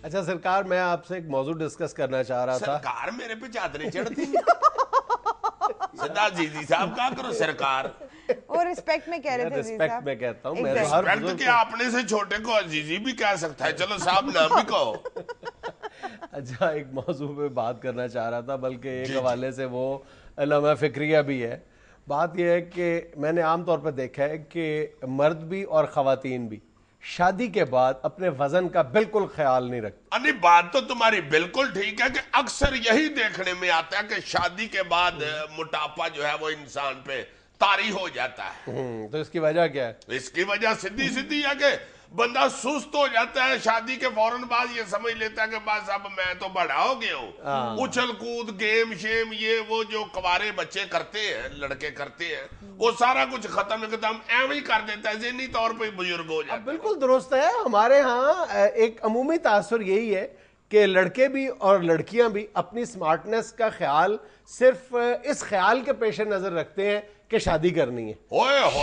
اچھا سرکار میں آپ سے ایک موضوع ڈسکس کرنا چاہ رہا تھا. سرکار میرے پہ چادریں چڑھتی سردار جی صاحب کہا کرو سرکار. اور ریسپیکٹ میں کہہ رہے تھے. ریسپیکٹ میں کہتا ہوں. ریسپیکٹ کیا اپنے سے چھوٹے کو عزیزی بھی کہہ سکتا ہے, چلو صاحب نام بھی کہو. اچھا ایک موضوع پہ بات کرنا چاہ رہا تھا, بلکہ ایک حوالے سے وہ علامہ فکریہ بھی ہے. بات یہ ہے کہ میں نے عام طور پہ دیکھا ہے کہ مرد بھی اور خواتین بھی شادی کے بعد اپنے وزن کا بالکل خیال نہیں رکھتے. نہیں بات تو تمہاری بالکل ٹھیک ہے کہ اکثر یہی دیکھنے میں آتا ہے کہ شادی کے بعد موٹاپا جو ہے وہ انسان پہ طاری ہو جاتا ہے. تو اس کی وجہ کیا ہے؟ اس کی وجہ سیدھی ہے کہ بندہ سست ہو جاتا ہے شادی کے فوراً بعد یہ سمجھ لیتا ہے کہ بس اب میں تو بڑا ہو گیا ہوں. اچھل کود گیم شیم یہ وہ جو کوارے بچے کرتے ہیں لڑکے کرتے ہیں وہ سارا کچھ ختم ایویں ہی کر دیتا ہے, ذہنی طور پہ بزرگ ہو جاتا ہے. بالکل درست ہے. ہمارے ہاں ایک عمومی تاثر یہی ہے کہ لڑکے بھی اور لڑکیاں بھی اپنی سمارٹنس کا خیال صرف اس خیال کے پیش نظر رکھتے ہیں کہ شادی کرنی ہے.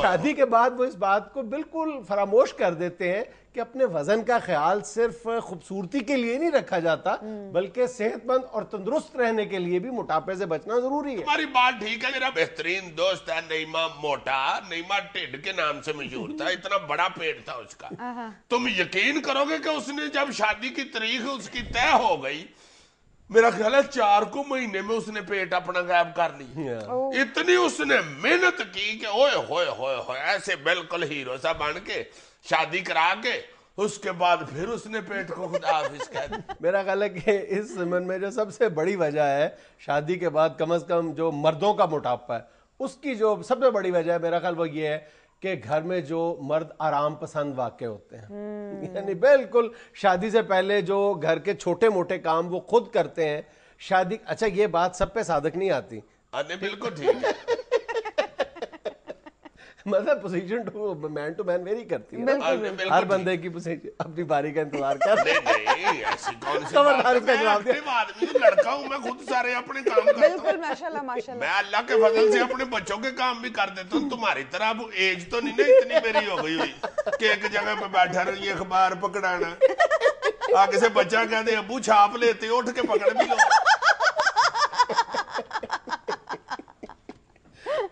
شادی کے بعد وہ اس بات کو بالکل فراموش کر دیتے ہیں کہ اپنے وزن کا خیال صرف خوبصورتی کے لیے نہیں رکھا جاتا بلکہ صحت مند اور تندرست رہنے کے لیے بھی موٹاپے سے بچنا ضروری ہے. ہماری بات ٹھیک ہے. میرا بہترین دوست ہے نعیمہ موٹا, نعیمہ ٹھڈ کے نام سے مشہور تھا, اتنا بڑا پیٹ تھا اس کا. تم یقین کرو گے کہ اس نے جب شادی کی تاریخ اس کی طے ہو گئی, میرا خیال ہے 4 مہینے میں اس نے پیٹ اپنا غائب کر لی. اتنی اس نے محنت کی کہ اوئے ہوئے ہوئے ہوئے ایسے بالکل ہیرو سا بن کے شادی کرا کے اس کے بعد پھر اس نے پیٹ کو خدا حافظ کہہ دیا. میرا خیال ہے کہ اس زمن میں جو سب سے بڑی وجہ ہے شادی کے بعد کم از کم جو مردوں کا موٹاپا ہے, اس کی جو سب سے بڑی وجہ ہے میرا خیال وہ یہ ہے کہ گھر میں جو مرد آرام پسند واقع ہوتے ہیں, یعنی بالکل شادی سے پہلے جو گھر کے چھوٹے موٹے کام وہ خود کرتے ہیں. شادی اچھا یہ بات سب پہ صادق نہیں آتی, بالکل ٹھیک ہے. مطلب پوزیشن ٹو مین ویری کرتی ہے, ہر بندے کی پوزیشن اپنی باری کا انتظار کر. نہیں ایسی کون سی لڑکا ہوں میں, خود سارے اپنے کام کرتا ہوں. بالکل ماشاءاللہ ماشاءاللہ. میں اللہ کے فضل سے اپنے بچوں کے کام بھی کر دیتا ہوں. تمہاری طرح اب ایج تو نہیں نا اتنی میری ہو گئی ہوئی کہ ایک جگہ پہ بیٹھا رہی اخبار پکڑانا, آگے سے بچہ کہتے ابو چھاپ لیتے اٹھ کے پکڑ بھی لو.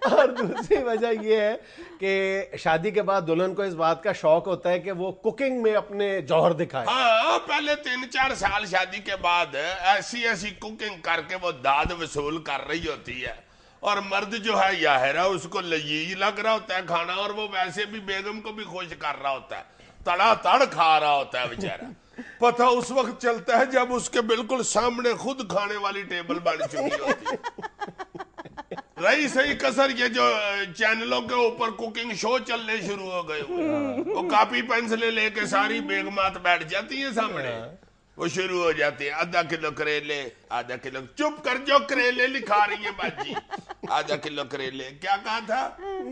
اور دوسری وجہ یہ ہے کہ شادی کے بعد دلہن کو اس بات کا شوق ہوتا ہے کہ وہ کوکنگ میں اپنے جوہر دکھائے. ہاں پہلے 3-4 سال شادی کے بعد ایسی کوکنگ کر کے وہ داد وصول کر رہی ہوتی ہے, اور مرد جو ہے یاہرا اس کو لذیذ لگ رہا ہوتا ہے کھانا, اور وہ ویسے بھی بیگم کو بھی خوش کر رہا ہوتا ہے, تڑا تڑ کھا رہا ہوتا ہے بیچارہ. پتہ اس وقت چلتا ہے جب اس کے بالکل سامنے خود کھانے والی ٹیبل بن چکی ہوتی ہے. رہی صحیح کسر یہ جو چینلوں کے اوپر کوکنگ شو چلنے شروع ہو گئے وہ کاپی پینسلیں لے کے ساری بیگمات بیٹھ جاتی ہیں سامنے, وہ شروع ہو جاتی ہے 1/2 کلو کریلے, 1/2 کلو چپ کر جو کریلے لکھا رہی ہے باجی, 1/2 کلو کریلے. کیا کہا تھا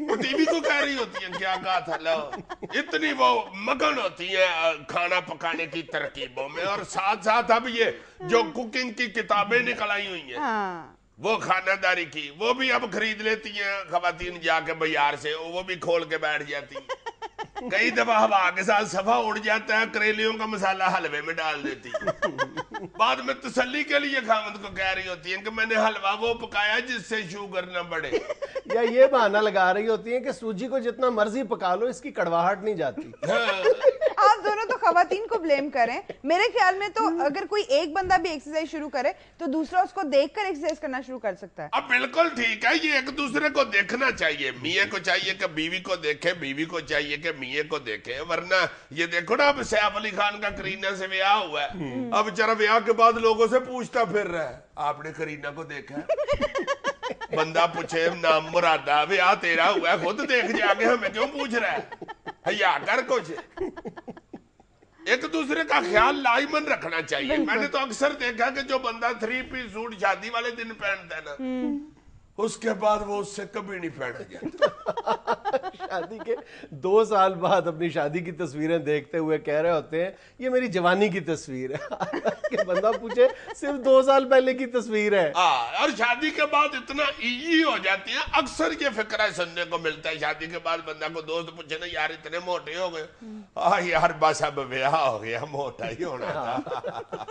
وہ ٹی وی کو کہہ رہی ہوتی ہیں, کیا کہا تھا لو. اتنی وہ مگن ہوتی ہے کھانا پکانے کی ترکیبوں میں, اور ساتھ ساتھ اب یہ جو کوکنگ کی کتابیں نکل آئی ہوئی ہیں وہ خانہ داری کی, وہ بھی اب خرید لیتی ہیں خواتین جا کے بازار سے, وہ بھی کھول کے بیٹھ جاتی ہیں. کئی دفعہ ہوا کے ساتھ صفا اڑ جاتا ہے, کریلیوں کا مسالہ حلوے میں ڈال دیتی ہے. بعد میں تسلی کے لیے خاوند کو کہہ رہی ہوتی ہیں کہ میں نے حلوہ وہ پکایا جس سے شوگر نہ بڑھے, یا یہ بہانہ لگا رہی ہوتی ہیں کہ سوجی کو جتنا مرضی پکا لو اس کی کڑواہٹ نہیں جاتی. آپ دونوں تو خواتین کو بلیم کریں. میرے خیال میں تو اگر کوئی ایک بندہ بھی ایکسرسائز شروع کرے تو دوسرا اس کو دیکھ کر ایکسرسائز کرنا شروع کر سکتا ہے. اب بالکل ٹھیک ہے, یہ ایک دوسرے کو دیکھنا چاہیے. میاں کو چاہیے کہ بیوی کو دیکھے, بیوی کو چاہیے کہ میاں کو دیکھے. ورنہ یہ دیکھو نا اب سیف علی خان کا کرینہ سے بیاہ ہوا ہے, اب بیچارہ بیاہ کے بعد لوگوں سے پوچھتا پھر رہا ہے آپ نے کرینہ کو دیکھا ہے. بندہ پوچھے نام مرادہ بیاہ تیرا ہوا ہے, خود دیکھ جا کے ہمیں کیوں پوچھ رہا ہے, حیا کر کچھ. ایک دوسرے کا خیال لائمن رکھنا چاہیے. میں نے تو اکثر دیکھا کہ جو بندہ 3 پیس سوٹ شادی والے دن پہنتا ہے نا, اس کے بعد وہ اس سے کبھی نہیں پہنا جاتا. شادی کے 2 سال بعد اپنی شادی کی تصویریں دیکھتے ہوئے کہہ رہے ہوتے ہیں یہ میری جوانی کی تصویر ہے کہ بندہ پوچھے صرف 2 سال پہلے کی تصویر ہے. اور شادی کے بعد اتنا ایزی ہو جاتی ہیں. اکثر یہ فکرہ سننے کو ملتا ہے شادی کے بعد بندہ کو دوست پوچھے نا یار اتنے موٹے ہو گئے. یار بس اب بیاہ ہو گیا, موٹا ہی ہونا تھا.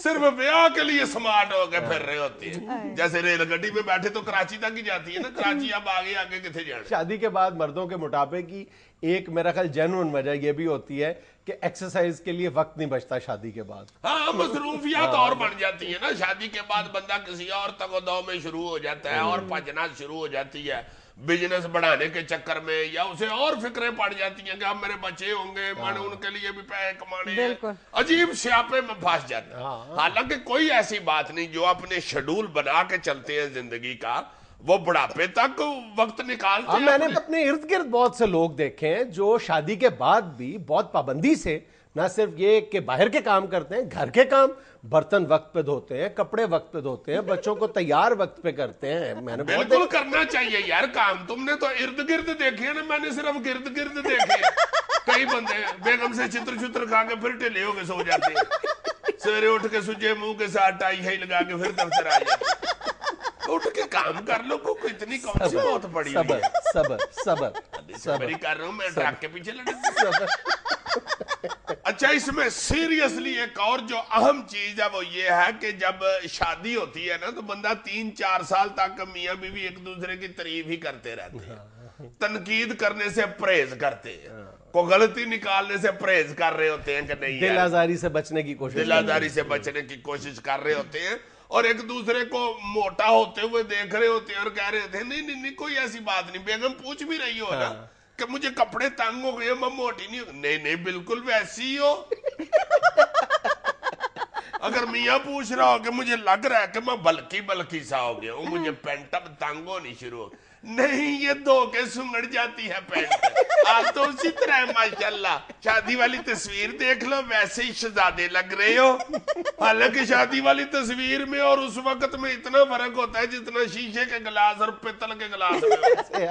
صرف بیاہ کے لیے سمارٹ ہو کے پھر رہے ہوتے ہیں. جیسے ریل گڈی میں بیٹھے تو کراچی تک ہی جاتی ہے نا, کراچی اب آگے آگے کتنے جانا. شادی کے بعد مردوں کے موٹاپے کی ایک میرا خیال جینوئن وجہ یہ بھی ہوتی ہے کہ ایکسرسائز کے لیے وقت نہیں بچتا شادی کے بعد. ہاں مصروفیات اور بڑھ جاتی ہیں نا. شادی کے بعد بندہ کسی اور تگ و دو میں شروع ہو جاتا ہے اور بھجنا شروع ہو جاتی ہے بزنس بڑھانے کے چکر میں, یا اسے اور فکریں پڑ جاتی ہیں کہ اب میرے بچے ہوں گے, میں نے ان کے لیے بھی پیسے کمانے ہیں. عجیب سیاپے میں پھنس جاتا ہے. حالانکہ کوئی ایسی بات نہیں, جو اپنے شیڈول بنا کے چلتے ہیں زندگی کا وہ بڑھاپے تک وقت نکالتے ہیں. میں نے اپنے ارد گرد بہت سے لوگ دیکھے ہیں جو شادی کے بعد بھی بہت پابندی سے نہ صرف یہ کہ باہر کے کام کرتے ہیں, گھر کے کام, برتن وقت پہ دھوتے ہیں, کپڑے وقت پہ دھوتے ہیں, بچوں کو تیار وقت پہ کرتے ہیں. میں نے بالکل کرنا چاہیے یار کام. تم نے تو ارد گرد دیکھے نا, میں نے صرف گرد گرد دیکھے. کئی بندے بیگم سے چتر چتر کھا کے پھر ٹھیلے ہو کے سو جاتے ہیں, سویرے اٹھ کے سجے منہ کے ساتھ ٹائی ہی لگا کے پھر دفتر آ جاتے ہیں. اٹھ کے کام کر لو, کو اتنی کون سی بہت بڑی صبر صبر صبر صبر کر رہا ہوں میں, ٹرک کے پیچھے لڑا. اچھا اس میں سیریسلی ایک اور جو اہم چیز ہے وہ یہ ہے کہ جب شادی ہوتی ہے نا تو بندہ 3-4 سال تک میاں بیوی ایک دوسرے کی تعریف ہی کرتے رہتے ہیں, تنقید کرنے سے پرہیز کرتے ہیں, کو غلطی نکالنے سے پرہیز کر رہے ہوتے ہیں کہ نہیں دل آزاری سے بچنے کی کوشش, دل آزاری سے بچنے کی کوشش کر رہے ہوتے ہیں, اور ایک دوسرے کو موٹا ہوتے ہوئے دیکھ رہے ہوتے ہیں اور کہہ رہے ہوتے ہیں نہیں نہیں نہیں کوئی ایسی بات نہیں. بیگم پوچھ بھی رہی ہو نا کہ مجھے کپڑے تنگ ہو گئے, میں موٹی نہیں ہوں. نہیں نہیں بالکل ویسی ہی ہو. اگر میاں پوچھ رہا ہو کہ مجھے لگ رہا ہے کہ میں بلکی سا ہو گیا ہوں, مجھے پینٹ اب تنگ ہونی شروع ہو, نہیں یہ دھو کے سنگڑ جاتی ہے پینٹ. آپ تو اسی طرح ہے ماشاءاللہ. شادی والی تصویر دیکھ لو ویسے ہی شہزادے لگ رہے ہو. حالانکہ شادی والی تصویر میں اور اس وقت میں اتنا فرق ہوتا ہے جتنا شیشے کے گلاس اور پتل کے گلاس میں.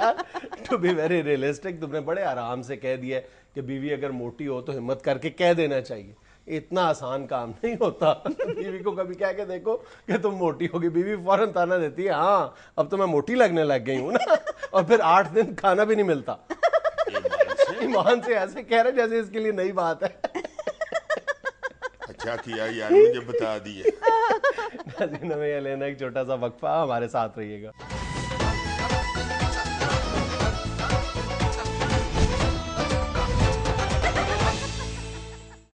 ٹو بی ویری ریئلسٹک, تم نے بڑے آرام سے کہہ دیا کہ بیوی اگر موٹی ہو تو ہمت کر کے کہہ دینا چاہیے. اتنا آسان کام نہیں ہوتا. بیوی کو کبھی کہہ کے دیکھو کہ تم موٹی ہوگی, بیوی فوراً تانا دیتی ہے ہاں اب تو میں موٹی لگنے لگ گئی ہوں نا, اور پھر 8 دن کھانا بھی نہیں ملتا. ایمان سے ایسے کہہ رہے جیسے اس کے لیے نئی بات ہے. اچھا کیا یار مجھے بتا دیے. ناظرین ہمیں لینا ایک چھوٹا سا وقفہ, ہمارے ساتھ رہیے گا.